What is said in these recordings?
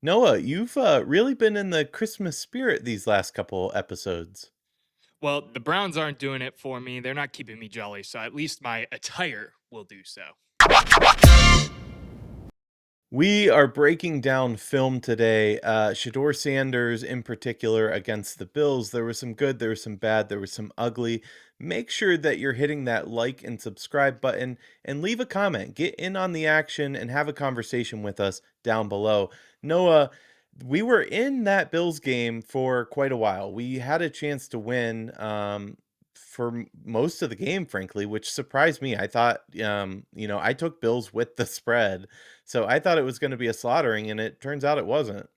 Noah, you've really been in the Christmas spirit these last couple episodes. Well, the Browns aren't doing it for me. They're not keeping me jolly, so at least my attire will do so. We are breaking down film today. Shedeur Sanders, in particular, against the Bills. There was some good, there was some bad, there was some ugly. Make sure that you're hitting that like and subscribe button and leave a comment. Get in on the action and have a conversation with us down below. Noah, we were in that Bills game for quite a while. We had a chance to win for most of the game, frankly, which surprised me. I thought, I took Bills with the spread, so I thought it was gonna be a slaughtering, and it turns out it wasn't.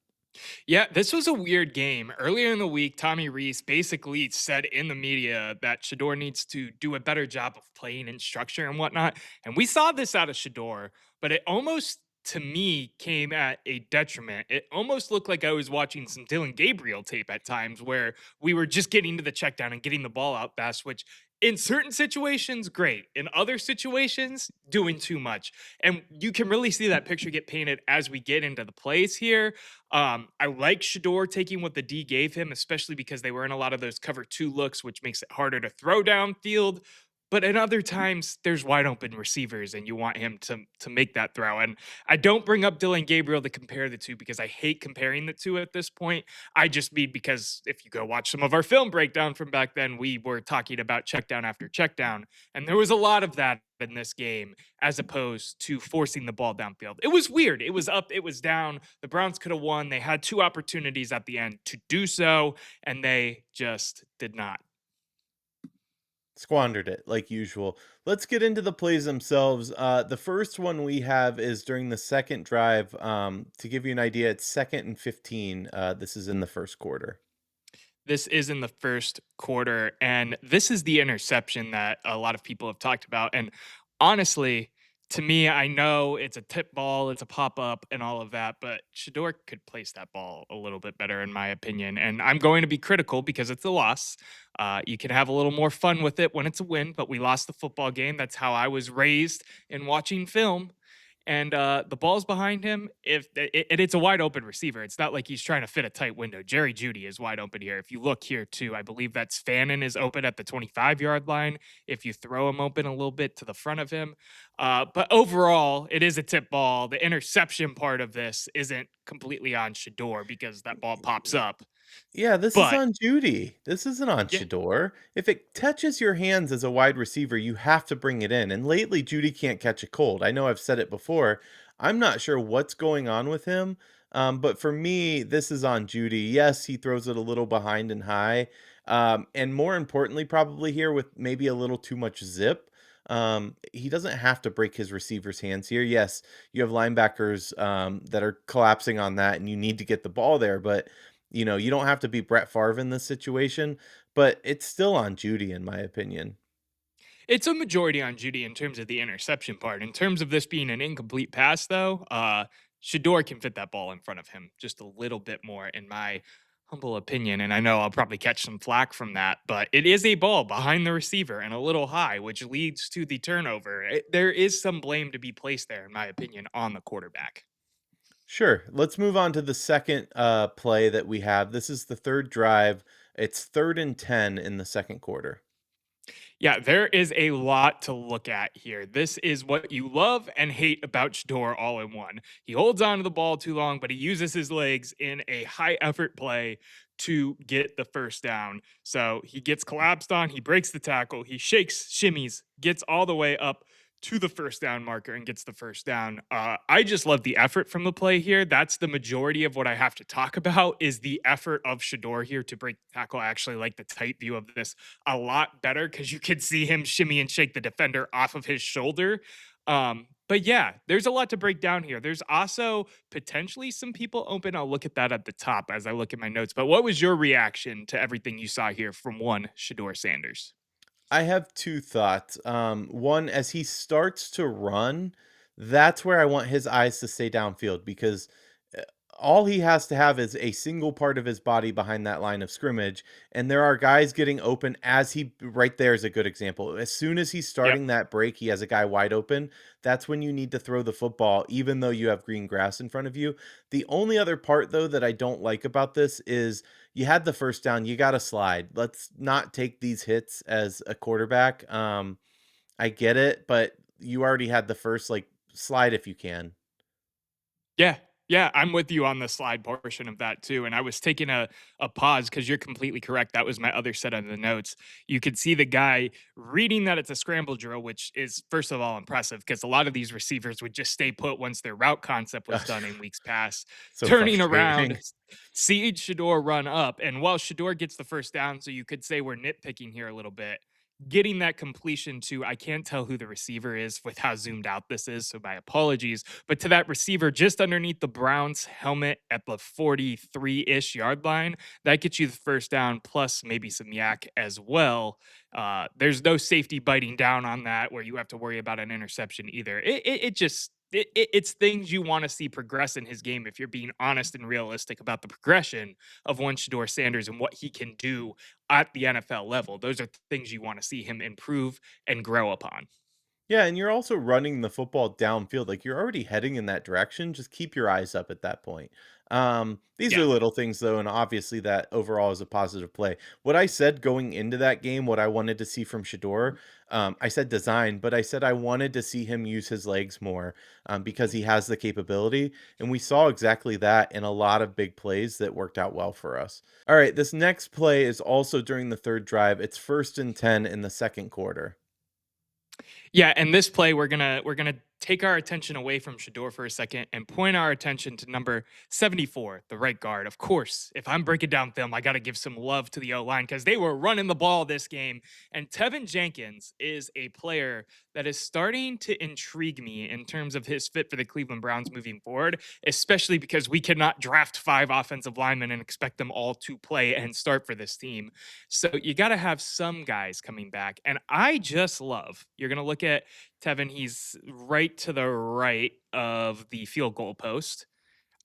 Yeah, this was a weird game. Earlier in the week, Tommy Reese basically said in the media that Shedeur needs to do a better job of playing in structure and whatnot. And we saw this out of Shedeur, but it almost to me came at a detriment. It almost looked like I was watching some Dylan Gabriel tape at times where we were just getting to the check down and getting the ball out fast, which in certain situations, great. In other situations, doing too much. And you can really see that picture get painted as we get into the plays here. I like Shedeur taking what the D gave him, especially because they were in a lot of those cover two looks, which makes it harder to throw downfield. But at other times, there's wide open receivers, and you want him to make that throw. And I don't bring up Dylan Gabriel to compare the two because I hate comparing the two at this point. I just mean because if you go watch some of our film breakdown from back then, we were talking about check down after check down, and there was a lot of that in this game as opposed to forcing the ball downfield. It was weird. It was up, it was down. The Browns could have won. They had two opportunities at the end to do so, and they just did not. Squandered it like usual. Let's get into the plays themselves. The first one we have is during the second drive. To give you an idea, it's 2nd and 15. This is in the first quarter. This is in the first quarter, and this is the interception that a lot of people have talked about. And honestly, to me, I know it's a tip ball, it's a pop up, and all of that, but Shedeur could place that ball a little bit better, in my opinion. And I'm going to be critical because it's a loss. You can have a little more fun with it when it's a win, but we lost the football game. That's how I was raised in watching film. And the ball's behind him. If it's a wide open receiver, it's not like he's trying to fit a tight window. Jerry Judy is wide open here. If you look here too, I believe that's Fannin is open at the 25-yard line. If you throw him open a little bit to the front of him, but overall, it is a tip ball. The interception part of this isn't completely on Shedeur because that ball pops up. Yeah, this is But on Judy. This isn't on yeah, Shador. If it touches your hands as a wide receiver, you have to bring it in. And lately, Judy can't catch a cold. I know I've said it before. I'm not sure what's going on with him. But for me, this is on Judy. Yes, he throws it a little behind and high. And more importantly, probably here with maybe a little too much zip. He doesn't have to break his receiver's hands here. Yes, you have linebackers that are collapsing on that, and you need to get the ball there. But you don't have to be Brett Favre in this situation, but it's still on Judy, in my opinion. it's a majority on Judy in terms of the interception part. In terms of this being an incomplete pass, though, Shedeur can fit that ball in front of him just a little bit more, in my humble opinion. And I know I'll probably catch some flack from that, but it is a ball behind the receiver and a little high, which leads to the turnover. There is some blame to be placed there, in my opinion, on the quarterback. Sure. Let's move on to the second play that we have. This is the third drive. It's 3rd and 10 in the second quarter. Yeah, there is a lot to look at here. This is what you love and hate about Shador all in one. He holds on to the ball too long, but he uses his legs in a high effort play to get the first down. So he gets collapsed on, he breaks the tackle, he shakes, shimmies, gets all the way up to the first down marker and gets the first down. I just love the effort from the play here. That's the majority of what I have to talk about is the effort of Shador here to break the tackle. I actually like the tight view of this a lot better because you could see him shimmy and shake the defender off of his shoulder. But yeah, there's a lot to break down here. There's also potentially some people open. I'll look at that at the top as I look at my notes. But what was your reaction to everything you saw here from one Shedeur Sanders? I have two thoughts. One, as he starts to run, that's where I want his eyes to stay downfield because all he has to have is a single part of his body behind that line of scrimmage, and there are guys getting open as he right there is a good example. As soon as he's Yep. starting that break, he has a guy wide open. That's when you need to throw the football, even though you have green grass in front of you. The only other part, though, that I don't like about this is you had the first down, you got to slide. Let's not take these hits as a quarterback. I get it, but you already had the first, like, slide if you can. Yeah. Yeah, I'm with you on the slide portion of that too. And I was taking a pause because you're completely correct. That was my other set of the notes. You could see the guy reading that it's a scramble drill, which is first of all impressive because a lot of these receivers would just stay put once their route concept was done in weeks past. So Turning around, frustrating. see Shedeur run up, and while Shedeur gets the first down, so you could say we're nitpicking here a little bit. Getting that completion to, I can't tell who the receiver is with how zoomed out this is, so my apologies, but to that receiver just underneath the Browns helmet at the 43-ish yard line, that gets you the first down plus maybe some yak as well. There's no safety biting down on that where you have to worry about an interception either. It just it's things you want to see progress in his game if you're being honest and realistic about the progression of one Shedeur Sanders and what he can do at the NFL level. Those are things you want to see him improve and grow upon. Yeah, and you're also running the football downfield. Like you're already heading in that direction. Just keep your eyes up at that point. These Yeah. are little things though, and obviously that overall is a positive play. What I said going into that game, what I wanted to see from Shador, I said design, but I said I wanted to see him use his legs more because he has the capability. And we saw exactly that in a lot of big plays that worked out well for us. All right, this next play is also during the third drive. It's 1st and 10 in the second quarter. Yeah, and this play we're gonna take our attention away from Shador for a second and point our attention to number 74, the right guard. Of course, if I'm breaking down film, I got to give some love to the O line because they were running the ball this game. And Tevin Jenkins is a player that is starting to intrigue me in terms of his fit for the Cleveland Browns moving forward, especially because we cannot draft 5 offensive linemen and expect them all to play and start for this team. So you got to have some guys coming back. And I just love, you're going to look at Tevin, he's right to the right of the field goal post.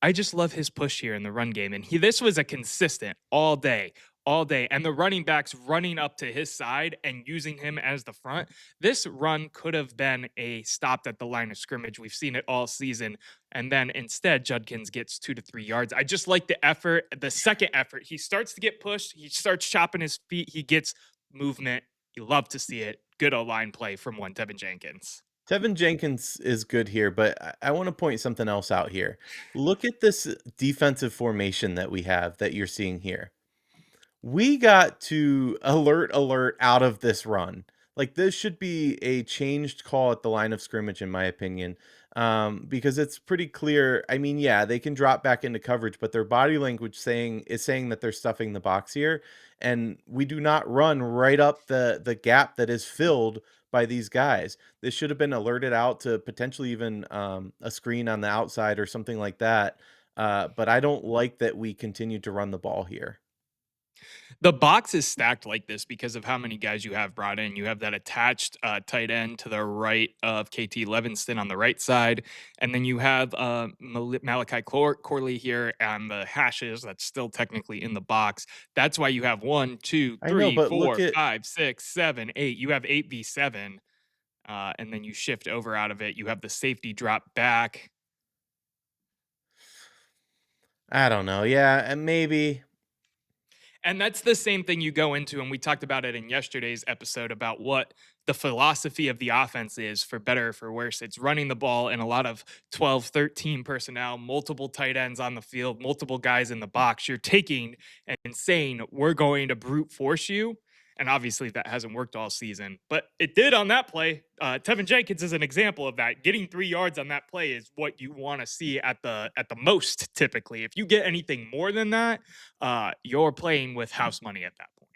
I just love his push here in the run game. And this was a consistent all day. And the running backs running up to his side and using him as the front. This run could have been a stop at the line of scrimmage. We've seen it all season. And then instead, Judkins gets 2 to 3 yards. I just like the effort, the second effort. He starts to get pushed, he starts chopping his feet, he gets movement. You love to see it. Good O line play from one Tevin Jenkins. Tevin Jenkins is good here, but I want to point something else out here. Look at this defensive formation that we have that you're seeing here. We got to alert out of this run. Like this should be a changed call at the line of scrimmage, in my opinion, because it's pretty clear. I mean, yeah, they can drop back into coverage, but their body language saying that they're stuffing the box here, and we do not run right up the gap that is filled by these guys. This should have been alerted out to potentially even a screen on the outside or something like that. But I don't like that we continue to run the ball here. The box is stacked like this because of how many guys you have brought in. You have that attached tight end to the right of KT Levinston on the right side, and then you have Malachi Corley here on the hashes. That's still technically in the box. That's why you have one, two, I know, three, but look four, at 5, 6, 7, 8. You have 8v7, and then you shift over out of it. You have the safety drop back. I don't know. Yeah, and maybe And that's the same thing you go into, and we talked about it in yesterday's episode about what the philosophy of the offense is for better or for worse. It's running the ball in a lot of 12, 13 personnel, multiple tight ends on the field, multiple guys in the box. You're taking and saying, we're going to brute force you. And obviously that hasn't worked all season, but it did on that play. Tevin Jenkins is an example of that. Getting 3 yards on that play is what you want to see at the most. Typically, if you get anything more than that, you're playing with house money at that point.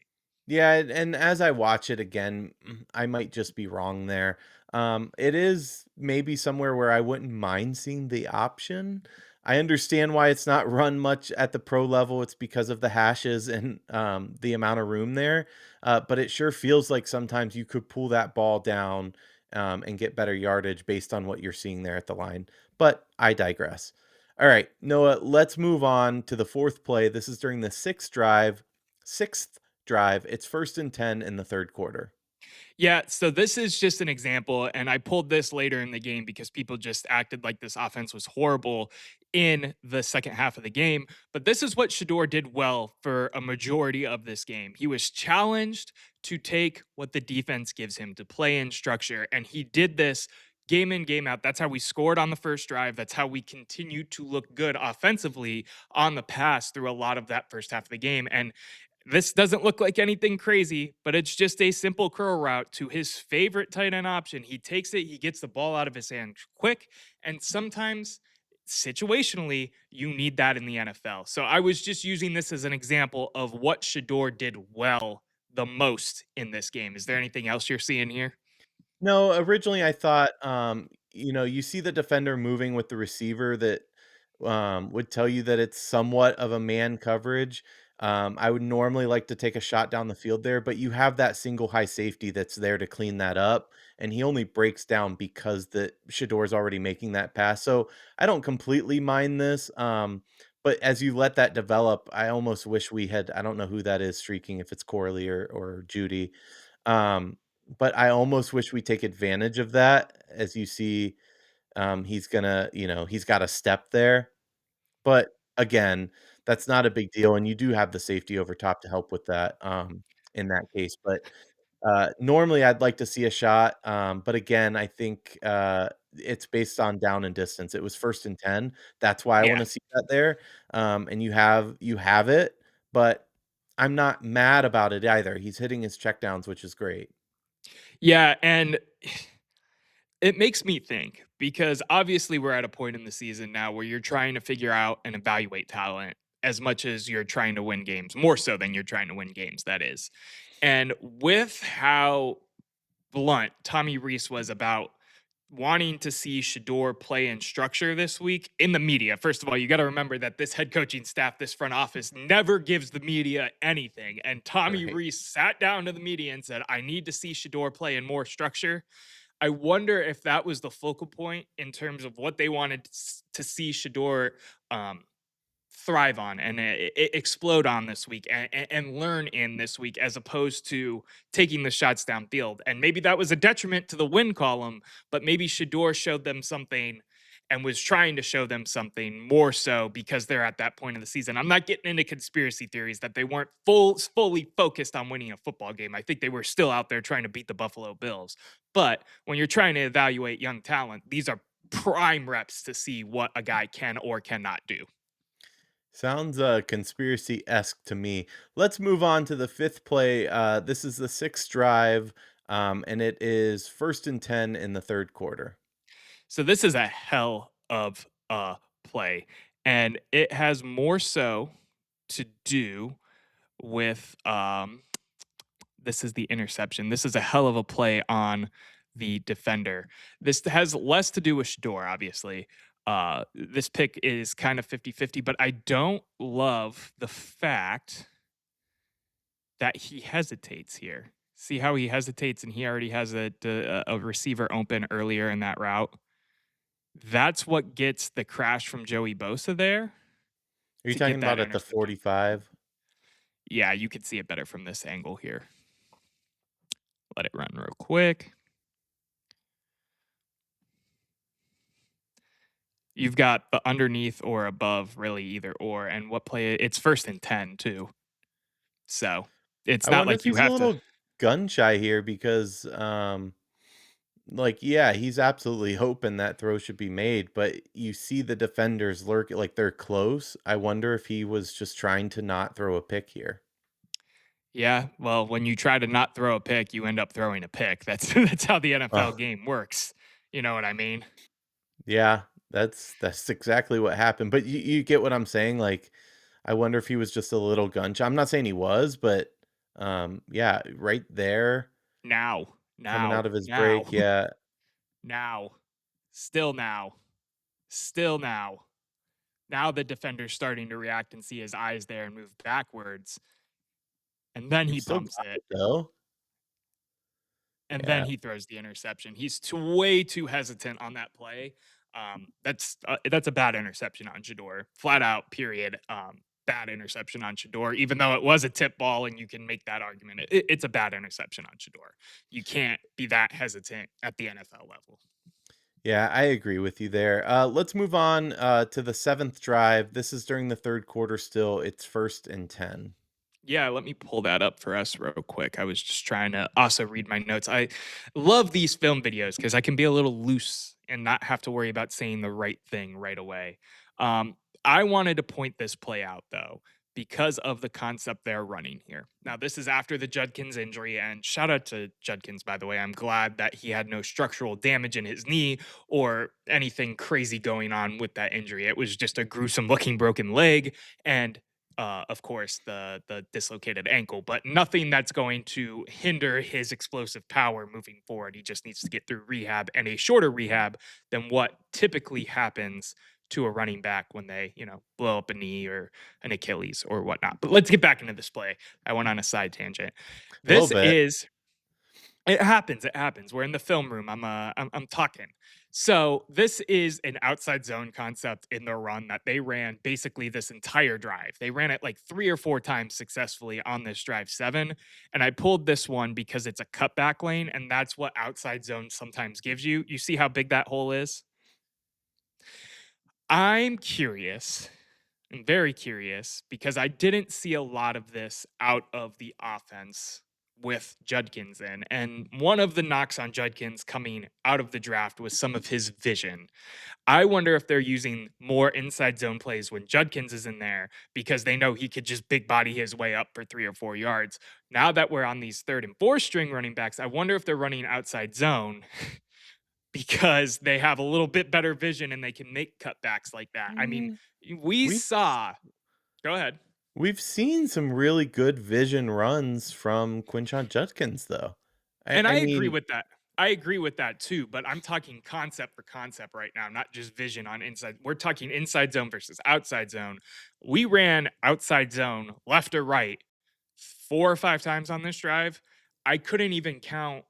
yeah, and as I watch it again, I might just be wrong there. It is maybe somewhere where I wouldn't mind seeing the option. I understand why it's not run much at the pro level. It's because of the hashes and the amount of room there. But it sure feels like sometimes you could pull that ball down and get better yardage based on what you're seeing there at the line. But I digress. All right, Noah, let's move on to the fourth play. This is during the sixth drive. It's 1st and 10 in the third quarter. Yeah, so this is just an example, and I pulled this later in the game because people just acted like this offense was horrible in the second half of the game. But this is what Shedeur did well for a majority of this game. He was challenged to take what the defense gives him to play in structure, and he did this game in, game out. That's how we scored on the first drive. That's how we continued to look good offensively on the pass through a lot of that first half of the game. And this doesn't look like anything crazy, but it's just a simple curl route to his favorite tight end option. He takes it, he gets the ball out of his hand quick, and sometimes situationally, you need that in the NFL. So I was just using this as an example of what Shador did well the most in this game. Is there anything else you're seeing here? No, originally I thought, you see the defender moving with the receiver that would tell you that it's somewhat of a man coverage. I would normally like to take a shot down the field there, but you have that single high safety that's there to clean that up, and he only breaks down because the Shador's already making that pass. So I don't completely mind this. But as you let that develop, I almost wish we had, I don't know who that is streaking, if it's Corley or Judy. Um, but I almost wish we take advantage of that. As you see, he's gonna, he's got a step there. But again, that's not a big deal, and you do have the safety over top to help with that, in that case. But normally, I'd like to see a shot, but again, I think it's based on down and distance. It was 1st and 10. That's why I want Yeah. to see that there, and you have it, but I'm not mad about it either. He's hitting his checkdowns, which is great. Yeah. And it makes me think because obviously we're at a point in the season now where you're trying to figure out and evaluate talent as much as you're trying to win games, more so than you're trying to win games, that is. And with how blunt Tommy Reese was about wanting to see Shador play in structure this week in the media. First of all, you got to remember that this head coaching staff, this front office never gives the media anything. And Tommy Right. Reese sat down to the media and said, I need to see Shador play in more structure. I wonder if that was the focal point in terms of what they wanted to see Shador um, thrive on and explode on this week and learn in this week, as opposed to taking the shots downfield. And maybe that was a detriment to the win column, but maybe Shador showed them something and was trying to show them something more so because they're at that point of the season. I'm not getting into conspiracy theories that they weren't fully focused on winning a football game. I think they were still out there trying to beat the Buffalo Bills. But when you're trying to evaluate young talent, these are prime reps to see what a guy can or cannot do. Sounds conspiracy-esque to me. Let's move on to the fifth play. This is the sixth drive, and it is 1st and 10 in the third quarter. So this is a hell of a play, and it has more so to do with this is the interception. This is a hell of a play on the defender. This has less to do with Shador, obviously. This pick is kind of 50-50, but I don't love the fact that he hesitates here. See how he hesitates and he already has a receiver open earlier in that route. That's what gets the crash from Joey Bosa there Are you to talking get that about at the interception. 45? Yeah, you can see it better from this angle here. Let it run real quick. You've got the underneath or above, really either or. And what play? It's 1st and 10 too. So it's I not wonder if like you he's a have to. little gun shy here because, yeah, he's absolutely hoping that throw should be made, but you see the defenders lurk, like they're close. I wonder if he was just trying to not throw a pick here. Yeah, well, when you try to not throw a pick, you end up throwing a pick. That's that's how the NFL Oh, game works. You know what I mean? yeah, that's exactly what happened. But you get what I'm saying. Like, I wonder if he was just a little gun shy. I'm not saying he was, but yeah, right there, Now, coming now, out of his now, break, yeah. now, still now, still now. Now the defender's starting to react and see his eyes there and move backwards. And then He he still pumps got it. it though. And then Yeah. he throws the interception. He's way too hesitant on that play. That's a bad interception on Shedeur, flat out. Period. Bad interception on Shedeur, even though it was a tip ball, and you can make that argument. It's a bad interception on Shedeur. You can't be that hesitant at the NFL level. Yeah, I agree with you there. Let's move on to the seventh drive. This is during the third quarter still. It's 1st and 10. Yeah, let me pull that up for us real quick. I was just trying to also read my notes. I love these film videos because I can be a little loose and not have to worry about saying the right thing right away. Um, I wanted to point this play out though because of the concept they're running here. Now, this is after the Judkins injury, and shout out to Judkins, by the way. I'm glad that he had no structural damage in his knee or anything crazy going on with that injury. It was just a gruesome looking broken leg. And of course, the dislocated ankle, but nothing that's going to hinder his explosive power moving forward. He just needs to get through rehab, and a shorter rehab than what typically happens to a running back when they, blow up a knee or an Achilles or whatnot. But let's get back into this play. I went on a side tangent. A little This bit. is It happens. It happens. We're in the film room. I'm talking. So this is an outside zone concept in the run that they ran basically this entire drive. They ran it like 3 or 4 times successfully on this drive 7. And I pulled this one because it's a cutback lane, and that's what outside zone sometimes gives you. You see how big that hole is? I'm curious. I'm very curious because I didn't see a lot of this out of the offense with Judkins in. And one of the knocks on Judkins coming out of the draft was some of his vision. I wonder if they're using more inside zone plays when Judkins is in there because they know he could just big body his way up for 3 or 4 yards. Now that we're on these third and fourth string running backs, I wonder if they're running outside zone because they have a little bit better vision and they can make cutbacks like that. I mean, Mm, we We've saw. Go ahead. we've seen some really good vision runs from Quinshon Judkins, though. I, And I I agree mean, with that. I agree with that too, but I'm talking concept for concept right now, not just vision on inside. We're talking inside zone versus outside zone. We ran outside zone left or right 4 or 5 times on this drive. I couldn't even count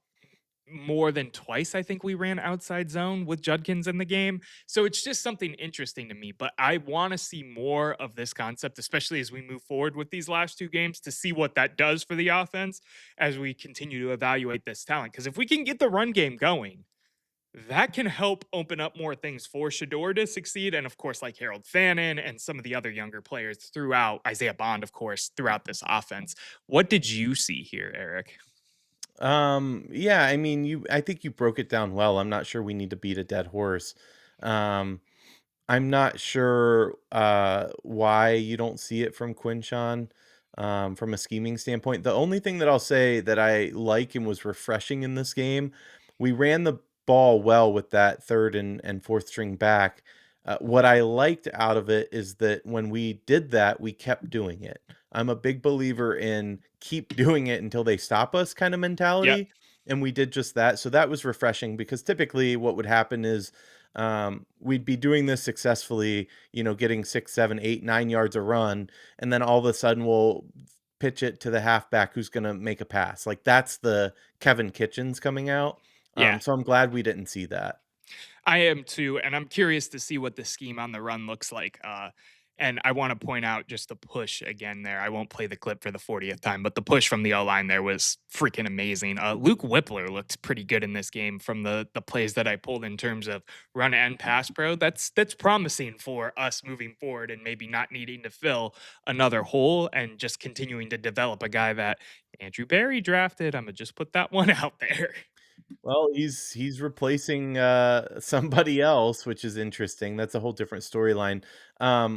more than twice. I think we ran outside zone with Judkins in the game. So it's just something interesting to me. But I want to see more of this concept, especially as we move forward with these last 2 games, to see what that does for the offense as we continue to evaluate this talent. Because if we can get the run game going, that can help open up more things for Shedeur to succeed. And of course, like Harold Fannin and some of the other younger players throughout, Isaiah Bond, of course, throughout this offense. What did you see here, Eric? yeah, I mean, I think you broke it down well. I'm not sure we need to beat a dead horse. Um, I'm not sure why you don't see it from Quinshon from a scheming standpoint. The only thing that I'll say that I like and was refreshing in this game, we ran the ball well with that third and fourth string back. What I liked out of it is that when we did that, we kept doing it. I'm a big believer in keep doing it until they stop us kind of Yep. mentality. And we did just that. So that was refreshing because typically what would happen is we'd be doing this successfully, getting 6, 7, 8, 9 yards a run, and then all of a sudden we'll pitch it to the halfback who's going to make a pass. Like that's the Kevin Kitchens coming out. Yeah. So I'm glad we didn't see that. I am too, and I'm curious to see what the scheme on the run looks like. And I want to point out just the push again there. I won't play the clip for the 40th time, but the push from the O line there was freaking amazing. Luke Whippler looked pretty good in this game from the plays that I pulled in terms of run and pass pro. That's promising for us moving forward and maybe not needing to fill another hole and just continuing to develop a guy that Andrew Barry drafted. I'm gonna just put that one out there. Well, he's replacing somebody else, which is interesting. That's a whole different storyline,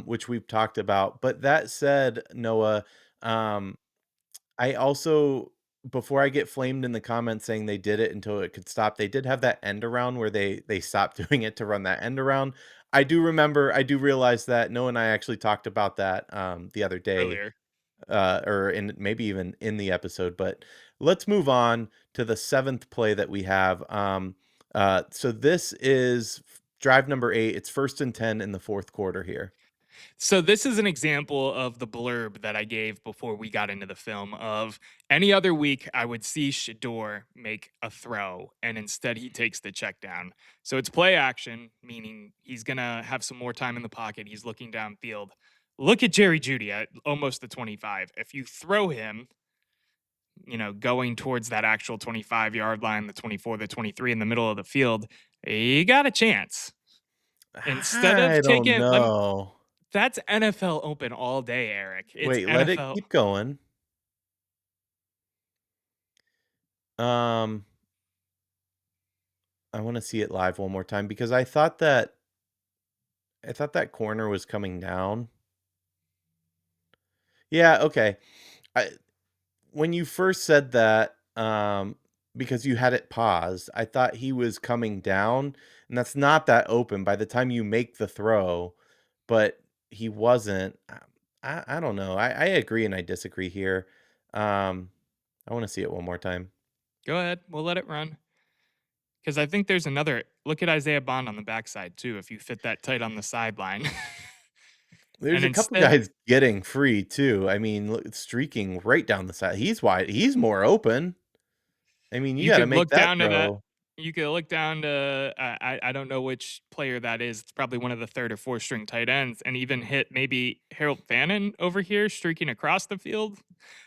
which we've talked about. But that said, Noah, um, I also before I get flamed in the comments saying they did it until it could stop, they did have that end around where they stopped doing it to run that end around. I do realize that Noah and I actually talked about that the other day, Earlier. or in maybe even in the episode. But let's move on to the seventh play that we have. So this is drive number 8. It's 1st and 10 in the fourth quarter here. So this is an example of the blurb that I gave before we got into the film of any other week I would see Shedeur make a throw and instead he takes the check down. So it's play action, meaning he's going to have some more time in the pocket. He's looking downfield. Look at Jerry Judy at almost the 25. If you throw him, going towards that actual 25-yard line, the 24, the 23 in the middle of the field, you got a chance. Instead I of don't taking know. that's NFL open all day, Eric. It's Wait, let it NFL. keep going. Um, I wanna see it live one more time because I thought that corner was coming down. Yeah, okay. I When you first said that, because you had it paused, I thought he was coming down, and that's not that open by the time you make the throw, but he wasn't. I don't know. I agree and I disagree here. I wanna see it one more time. Go ahead. We'll let it run. Because I think there's another look at Isaiah Bond on the backside too, if you fit that tight on the sideline. There's And a couple instead guys getting free too. I mean, look, streaking right down the side. He's wide. He's more open. I mean, you you gotta could make look that down to that throw. you could look down to I don't know which player that is. It's probably one of the 3rd or 4th string tight ends and even hit maybe Harold Fannin over here streaking across the field.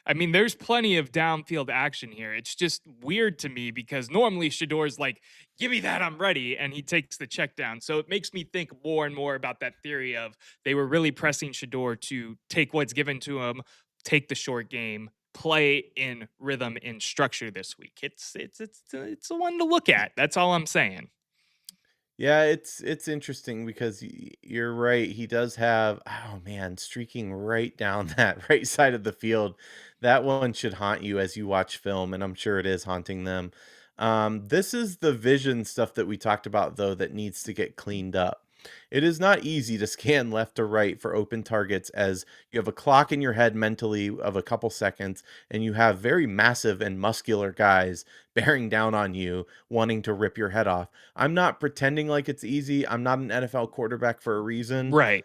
I mean, there's plenty of downfield action here. It's just weird to me because normally Shador's like, "Give me that, I'm ready," and he takes the check down. So it makes me think more and more about that theory of they were really pressing Shedeur to take what's given to him, take the short game, play in rhythm and structure this week. It's a one to look at. That's all I'm saying. Yeah, it's interesting because you're right. He does have, oh man, streaking right down that right side of the field. That one should haunt you as you watch film, and I'm sure it is haunting them. This is the vision stuff that we talked about though that needs to get cleaned up. It is not easy to scan left or right for open targets as you have a clock in your head mentally of a couple seconds, and you have very massive and muscular guys bearing down on you, wanting to rip your head off. I'm not pretending like it's easy. I'm not an NFL quarterback for a reason. Right.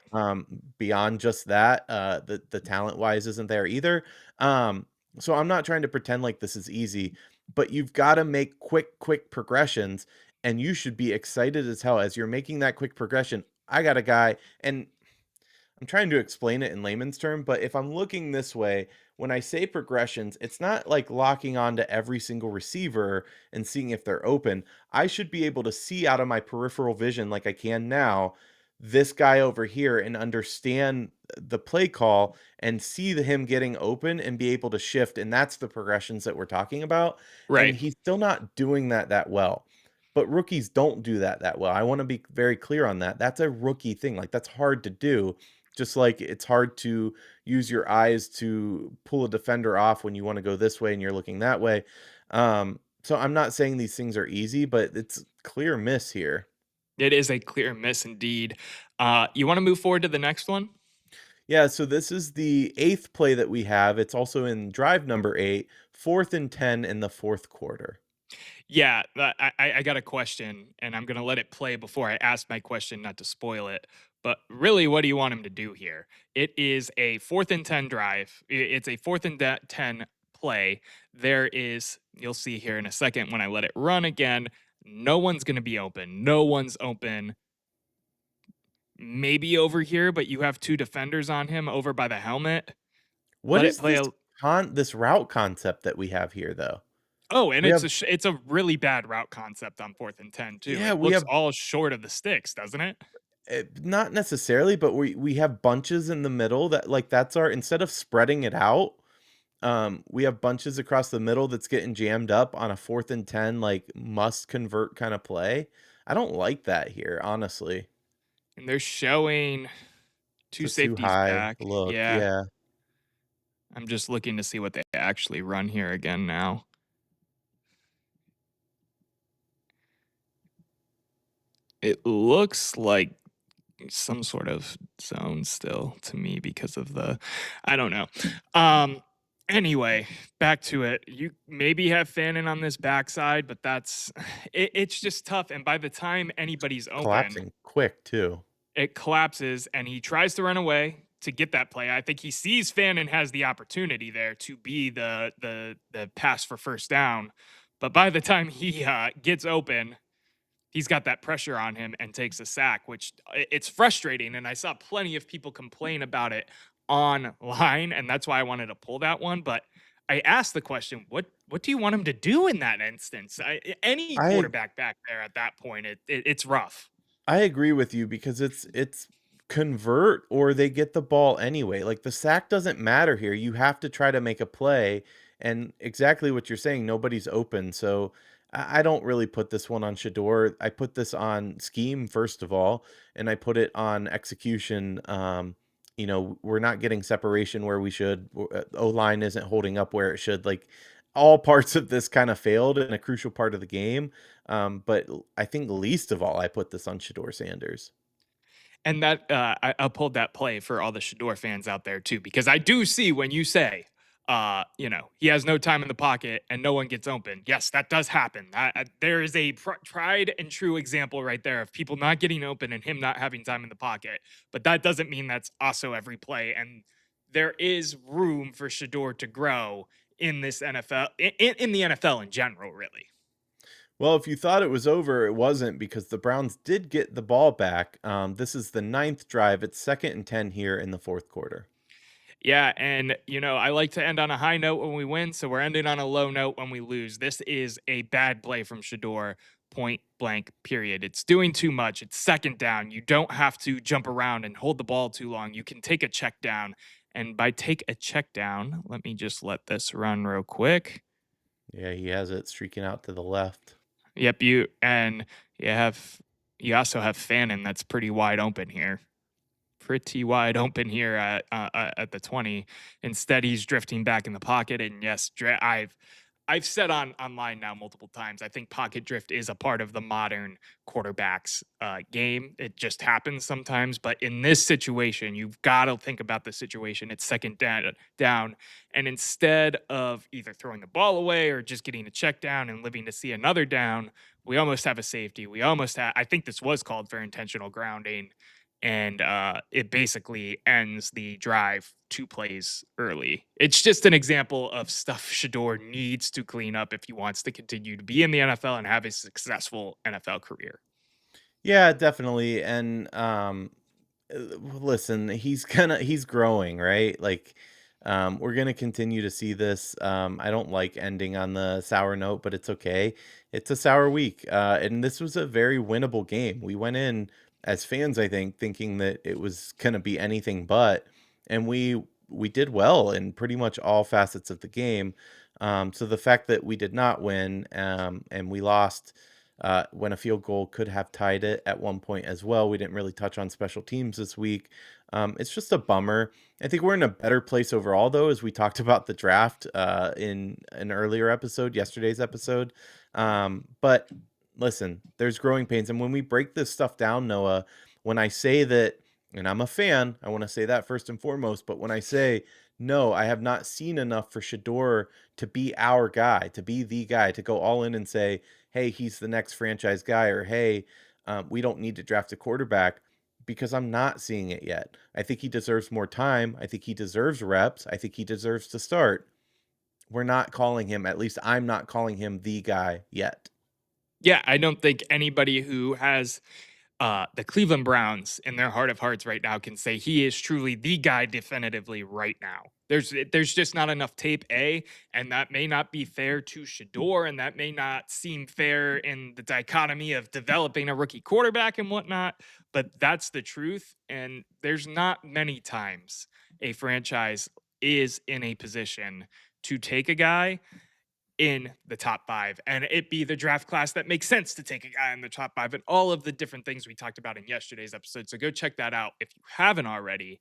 Beyond just that, the talent wise isn't there either. So I'm not trying to pretend like this is easy, but you've got to make quick progressions, and you should be excited as hell as you're making that quick progression. I got a guy, and I'm trying to explain it in layman's term, but if I'm looking this way, when I say progressions, it's not like locking on to every single receiver and seeing if they're open. I should be able to see out of my peripheral vision like I can now, this guy over here and understand the play call and see him getting open and be able to shift. And that's the progressions that we're talking about. And Right. he's still not doing that well. But rookies don't do that well. I want to be very clear on that. That's a rookie thing. Like that's hard to do, just like it's hard to use your eyes to pull a defender off when you want to go this way and you're looking that way. So I'm not saying these things are easy, but it's clear miss here. It is a clear miss indeed. You want to move forward to the next one? Yeah, so this is the eighth play that we have. It's also in drive number 8, 4th and 10 in the fourth quarter. Yeah, I got a question, and I'm gonna let it play before I ask my question, not to spoil it. But really, what do you want him to do here? It is a 4th and 10 drive. It's a 4th and 10 play. There is, you'll see here in a second when I let it run again. No one's gonna be open. No one's open. Maybe over here, but you have two defenders on him over by the helmet. What Let it is play this a this route concept that we have here though? Oh, and We have it's a really bad route concept on 4th and 10 too. yeah, It we looks have all short of the sticks, doesn't it? not necessarily, but we have bunches in the middle that like that's our instead of spreading it out, we have bunches across the middle that's getting jammed up on a 4th and 10, like must convert kind of play. I don't like that here, honestly. And they're showing It's two a too safeties high back. look. Yeah. Yeah. I'm just looking to see what they actually run here again now. It looks like some sort of zone still to me because of the I don't know. Um anyway, back to it. You maybe have Fannin on this backside, but it's just tough. And by the time anybody's open, Collapsing quick too. it collapses, and he tries to run away to get that play. I think he sees Fan and has the opportunity there to be the pass for first down, but by the time he gets open, he's got that pressure on him and takes a sack, which it's frustrating. And I saw plenty of people complain about it online, and that's why I wanted to pull that one. But I asked the question, what do you want him to do in that instance? Any I quarterback back there at that point, it's rough. I agree with you because it's convert or they get the ball anyway. Like the sack doesn't matter here. You have to try to make a play, and exactly what you're saying, nobody's open. So I don't really put this one on Shedeur. I put this on scheme first of all, and I put it on execution. We're not getting separation where we should. O line isn't holding up where it should. Like all parts of this kind of failed in a crucial part of the game. I think least of all, I put this on Shedeur Sanders. And that I uphold that play for all the Shedeur fans out there too, because I do see when you say, he has no time in the pocket and no one gets open. Yes, that does happen. There is a tried and true example right there of people not getting open and him not having time in the pocket. But that doesn't mean that's also every play. And there is room for Shedeur to grow in this NFL, in the NFL in general, really. Well, if you thought it was over, it wasn't because the Browns did get the ball back. This is the ninth drive. It's 2nd and 10 here in the fourth quarter. Yeah, and I like to end on a high note when we win, so we're ending on a low note when we lose. This is a bad play from Shedeur, point blank, period. It's doing too much. It's second down. You don't have to jump around and hold the ball too long. You can take a check down. And by take a check down, let me just let this run real quick. Yeah, he has it streaking out to the left. Yep, you also have Fannin that's pretty wide open here. Pretty wide open here at the 20. Instead, he's drifting back in the pocket. And yes, I've said online now multiple times. I think pocket drift is a part of the modern quarterbacks game. It just happens sometimes, but in this situation, you've got to think about the situation. It's second down, and instead of either throwing the ball away or just getting a check down and living to see another down, we almost have a safety. We almost have. I think this was called for intentional grounding, and it basically ends the drive 2 plays early. It's just an example of stuff Shedeur needs to clean up if he wants to continue to be in the NFL and have a successful NFL career. Yeah, definitely. And listen, he's growing, right? Like we're gonna continue to see this. I don't like ending on the sour note, but it's okay. It's a sour week. And this was a very winnable game. We went in as fans, I think, thinking that it was gonna be anything but, and we did well in pretty much all facets of the game. So the fact that we did not win and we lost when a field goal could have tied it at one point as well. We didn't really touch on special teams this week. It's just a bummer. I think we're in a better place overall, though, as we talked about the draft in an earlier episode, yesterday's episode. But listen, there's growing pains. And when we break this stuff down, Noah, when I say that, and I'm a fan, I want to say that first and foremost, but when I say, no, I have not seen enough for Shedeur to be our guy, to be the guy, to go all in and say, hey, he's the next franchise guy, or hey, we don't need to draft a quarterback because I'm not seeing it yet. I think he deserves more time. I think he deserves reps. I think he deserves to start. We're not calling him, at least I'm not calling him the guy yet. Yeah, I don't think anybody who has the Cleveland Browns in their heart of hearts right now can say he is truly the guy definitively right now. There's just not enough tape, and that may not be fair to Shedeur, and that may not seem fair in the dichotomy of developing a rookie quarterback and whatnot. But that's the truth, and there's not many times a franchise is in a position to take a guy in the top 5 and it be the draft class that makes sense to take a guy in the top 5 and all of the different things we talked about in yesterday's episode. So go check that out if you haven't already.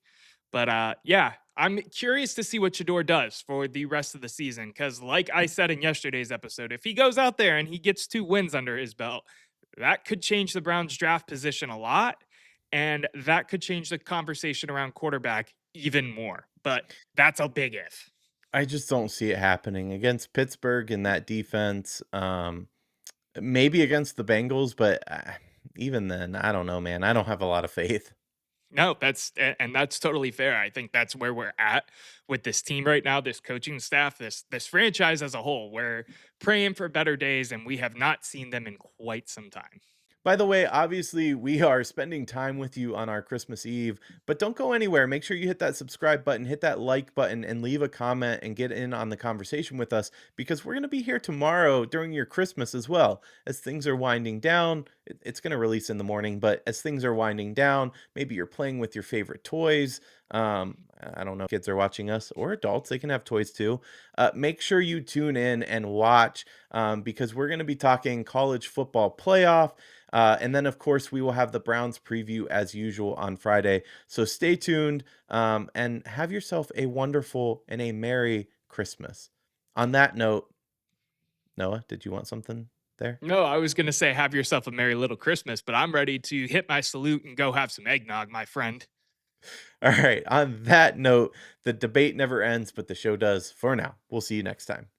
But yeah, I'm curious to see what Shedeur does for the rest of the season because, like I said in yesterday's episode, if he goes out there and he gets 2 wins under his belt, that could change the Browns' draft position a lot, and that could change the conversation around quarterback even more. But that's a big if. I just don't see it happening against Pittsburgh in that defense. Maybe against the Bengals, but even then, I don't know, man. I don't have a lot of faith. No, and that's totally fair. I think that's where we're at with this team right now, this coaching staff, this franchise as a whole. We're praying for better days, and we have not seen them in quite some time. By the way, obviously, we are spending time with you on our Christmas Eve, but don't go anywhere. Make sure you hit that subscribe button, hit that like button, and leave a comment and get in on the conversation with us because we're going to be here tomorrow during your Christmas as well. As things are winding down, it's going to release in the morning, but as things are winding down, maybe you're playing with your favorite toys. I don't know if kids are watching us or adults, they can have toys too. Make sure you tune in and watch because we're going to be talking college football playoff. And then, of course, we will have the Browns preview as usual on Friday. So stay tuned and have yourself a wonderful and a Merry Christmas. On that note, Noah, did you want something there? No, I was going to say, have yourself a merry little Christmas, but I'm ready to hit my salute and go have some eggnog, my friend. All right. On that note, the debate never ends, but the show does for now. We'll see you next time.